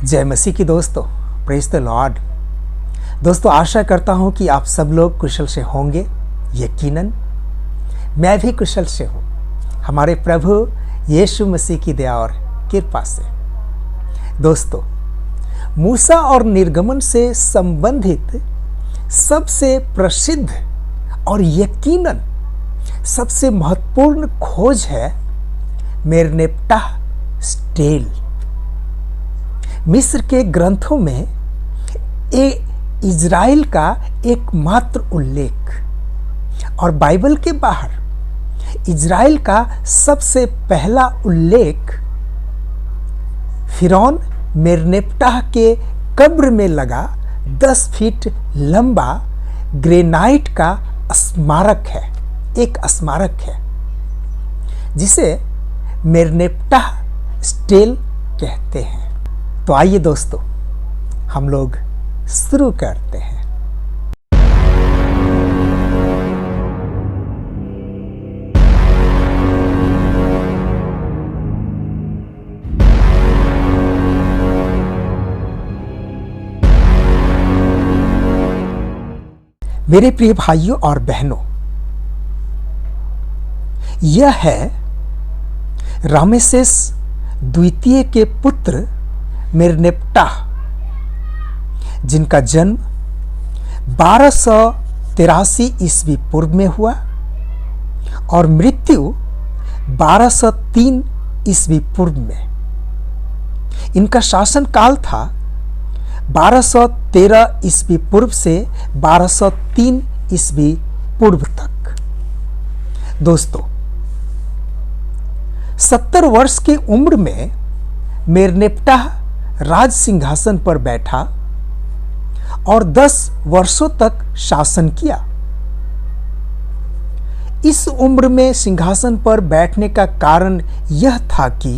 जय मसीह की दोस्तों, प्रेज द लॉर्ड। दोस्तों, आशा करता हूं कि आप सब लोग कुशल से होंगे। यकीनन मैं भी कुशल से हूं, हमारे प्रभु यीशु मसीह की दया और कृपा से। दोस्तों, मूसा और निर्गमन से संबंधित सबसे प्रसिद्ध और यकीनन सबसे महत्वपूर्ण खोज है मेरनेप्टा स्टेल। मिस्र के ग्रंथों में इज़राइल का एकमात्र उल्लेख और बाइबल के बाहर इज़राइल का सबसे पहला उल्लेख फिरौन मेरनेप्टा के कब्र में लगा 10 फीट लंबा ग्रेनाइट का स्मारक है, एक स्मारक है जिसे मेरनेप्टा स्टेल कहते हैं। तो आइए दोस्तों, हम लोग शुरू करते हैं। मेरे प्रिय भाइयों और बहनों, यह है रामेसेस द्वितीय के पुत्र मेरनेप्टा, जिनका जन्म 1283 ईस्वी पूर्व में हुआ और मृत्यु 1203 ईस्वी पूर्व में। इनका शासन काल था 1213 ईस्वी पूर्व से 1203 ईस्वी पूर्व तक। दोस्तों, 70 वर्ष की उम्र में मेरनेप्टा राज सिंहासन पर बैठा और 10 वर्षों तक शासन किया। इस उम्र में सिंहासन पर बैठने का कारण यह था कि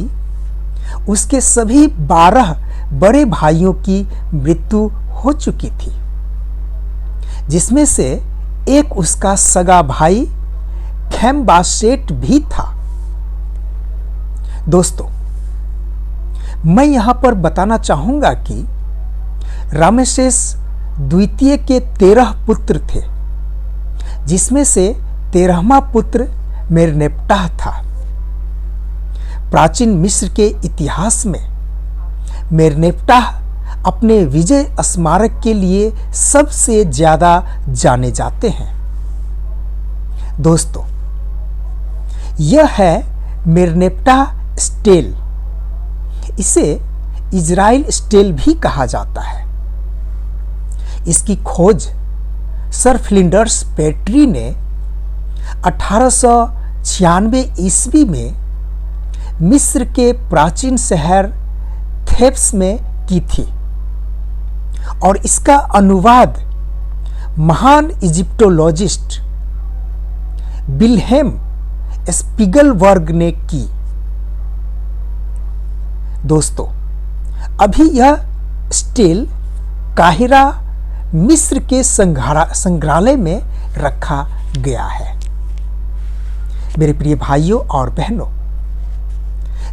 उसके सभी 12 बड़े भाइयों की मृत्यु हो चुकी थी, जिसमें से एक उसका सगा भाई खैमबासेट भी था। दोस्तों, मैं यहां पर बताना चाहूंगा कि रामेसेस द्वितीय के 13 पुत्र थे, जिसमें से 13वां पुत्र मेरनेप्टा था। प्राचीन मिस्र के इतिहास में मेरनेप्टा अपने विजय स्मारक के लिए सबसे ज्यादा जाने जाते हैं। दोस्तों, यह है मेरनेप्टा स्टेल। इसे इज़राइल स्टेल भी कहा जाता है। इसकी खोज सर फ्लिंडर्स पेट्री ने 1896 ईस्वी में मिस्र के प्राचीन शहर थेब्स में की थी और इसका अनुवाद महान इजिप्टोलॉजिस्ट विल्हेम स्पीगलबर्ग ने की। दोस्तों, अभी यह स्टेल काहिरा मिस्र के संग्रहालय में रखा गया है। मेरे प्रिय भाइयों और बहनों,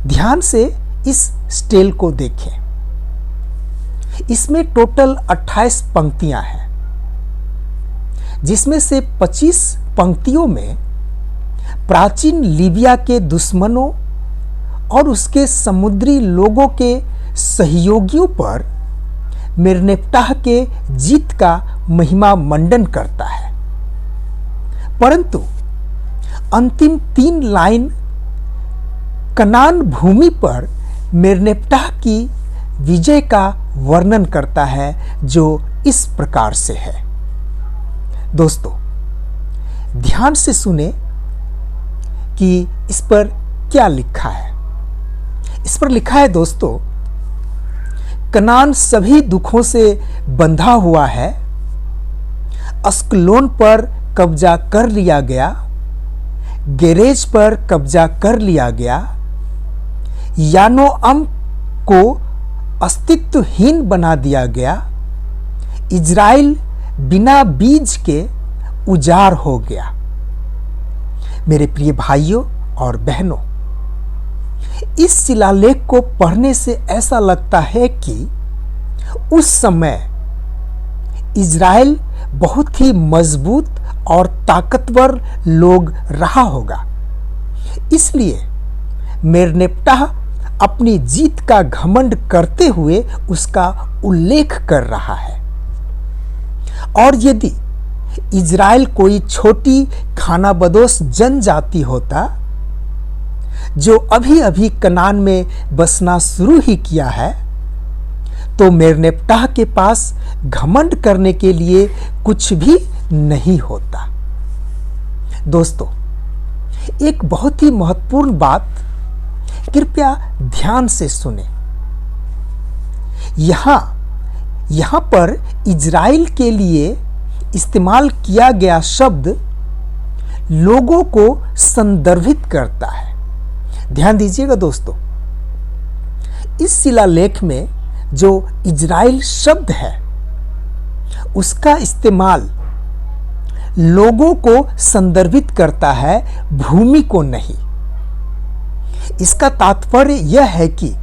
ध्यान से इस स्टेल को देखें। इसमें टोटल 28 पंक्तियां हैं, जिसमें से 25 पंक्तियों में प्राचीन लीबिया के दुश्मनों और उसके समुद्री लोगों के सहयोगियों पर मेरनेप्टा के जीत का महिमा मंडन करता है, परंतु अंतिम 3 लाइन कनान भूमि पर मेरनेप्टा की विजय का वर्णन करता है, जो इस प्रकार से है। दोस्तों, ध्यान से सुने कि इस पर क्या लिखा है। इस पर लिखा है, दोस्तों, कनान सभी दुखों से बंधा हुआ है, अस्कलोन पर कब्जा कर लिया गया, गेरेज पर कब्जा कर लिया गया, यानोअम को अस्तित्वहीन बना दिया गया, इज़राइल बिना बीज के उजाड़ हो गया। मेरे प्रिय भाइयों और बहनों, इस शिलालेख को पढ़ने से ऐसा लगता है कि उस समय इज़राइल बहुत ही मजबूत और ताकतवर लोग रहा होगा। इसलिए मेर्नेप्टाह अपनी जीत का घमंड करते हुए उसका उल्लेख कर रहा है। और यदि इज़राइल कोई छोटी खानाबदोश जनजाति होता जो अभी अभी कनान में बसना शुरू ही किया है, तो मेर्नेप्टाह के पास घमंड करने के लिए कुछ भी नहीं होता। दोस्तों, एक बहुत ही महत्वपूर्ण बात कृपया ध्यान से सुने। यहां पर इज़राइल के लिए इस्तेमाल किया गया शब्द लोगों को संदर्भित करता है। ध्यान दीजिएगा दोस्तों, इस शिलालेख में जो इज़राइल शब्द है उसका इस्तेमाल लोगों को संदर्भित करता है, भूमि को नहीं। इसका तात्पर्य यह है कि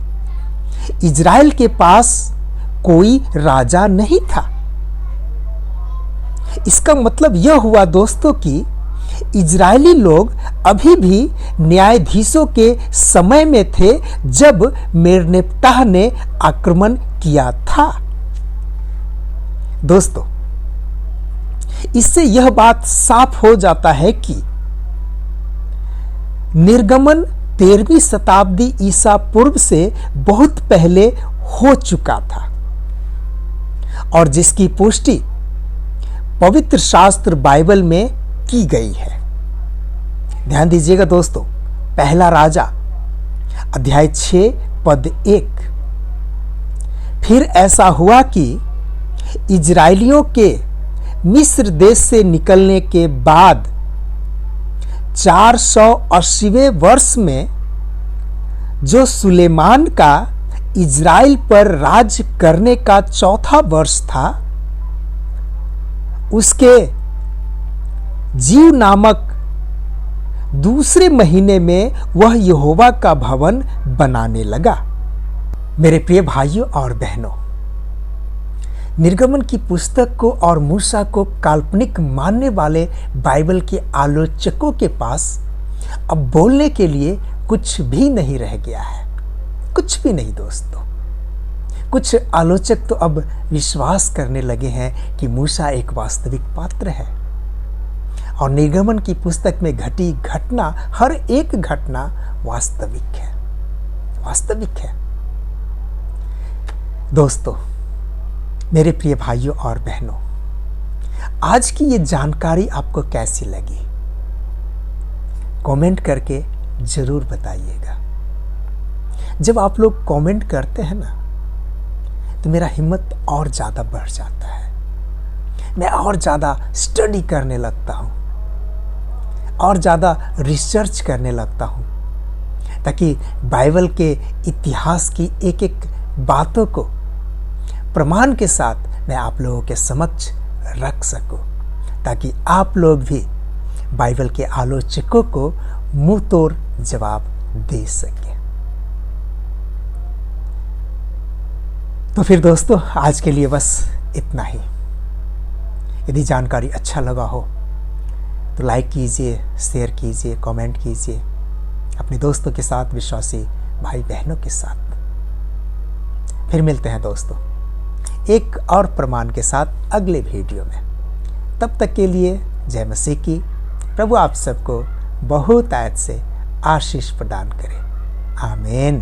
इज़राइल के पास कोई राजा नहीं था। इसका मतलब यह हुआ दोस्तों कि इजरायली लोग अभी भी न्यायाधीशों के समय में थे जब मेर्नेप्टाह ने आक्रमण किया था। दोस्तों, इससे यह बात साफ हो जाता है कि निर्गमन 13वीं शताब्दी ईसा पूर्व से बहुत पहले हो चुका था और जिसकी पुष्टि पवित्र शास्त्र बाइबल में की गई है। ध्यान दीजिएगा दोस्तों, पहला राजा अध्याय 6 पद 1। फिर ऐसा हुआ कि इजराइलियों के मिस्र देश से निकलने के बाद 480वें वर्ष में जो सुलेमान का इजराइल पर राज करने का चौथा वर्ष था, उसके जीव नामक दूसरे महीने में वह यहोवा का भवन बनाने लगा। मेरे प्रिय भाइयों और बहनों, निर्गमन की पुस्तक को और मूसा को काल्पनिक मानने वाले बाइबल के आलोचकों के पास अब बोलने के लिए कुछ भी नहीं रह गया है। कुछ भी नहीं दोस्तों। कुछ आलोचक तो अब विश्वास करने लगे हैं कि मूसा एक वास्तविक पात्र है और निर्गमन की पुस्तक में घटी घटना, हर एक घटना वास्तविक है, वास्तविक है। दोस्तों, मेरे प्रिय भाइयों और बहनों, आज की ये जानकारी आपको कैसी लगी? कमेंट करके जरूर बताइएगा। जब आप लोग कमेंट करते हैं ना, तो मेरा हिम्मत और ज़्यादा बढ़ जाता है। मैं और ज़्यादा स्टडी करने लगता हूँ और ज़्यादा रिसर्च करने लगता हूँ, ताकि बाइबल के इतिहास की एक एक बातों को प्रमाण के साथ मैं आप लोगों के समक्ष रख सकूं, ताकि आप लोग भी बाइबल के आलोचकों को मुंह तोड़ जवाब दे सकें। तो फिर दोस्तों, आज के लिए बस इतना ही। यदि जानकारी अच्छा लगा हो तो लाइक कीजिए, शेयर कीजिए, कमेंट कीजिए अपने दोस्तों के साथ, विश्वासी भाई बहनों के साथ। फिर मिलते हैं दोस्तों एक और प्रमाण के साथ अगले वीडियो में। तब तक के लिए जय मसीह की। प्रभु आप सबको बहुत आयत से आशीष प्रदान करे। आमीन।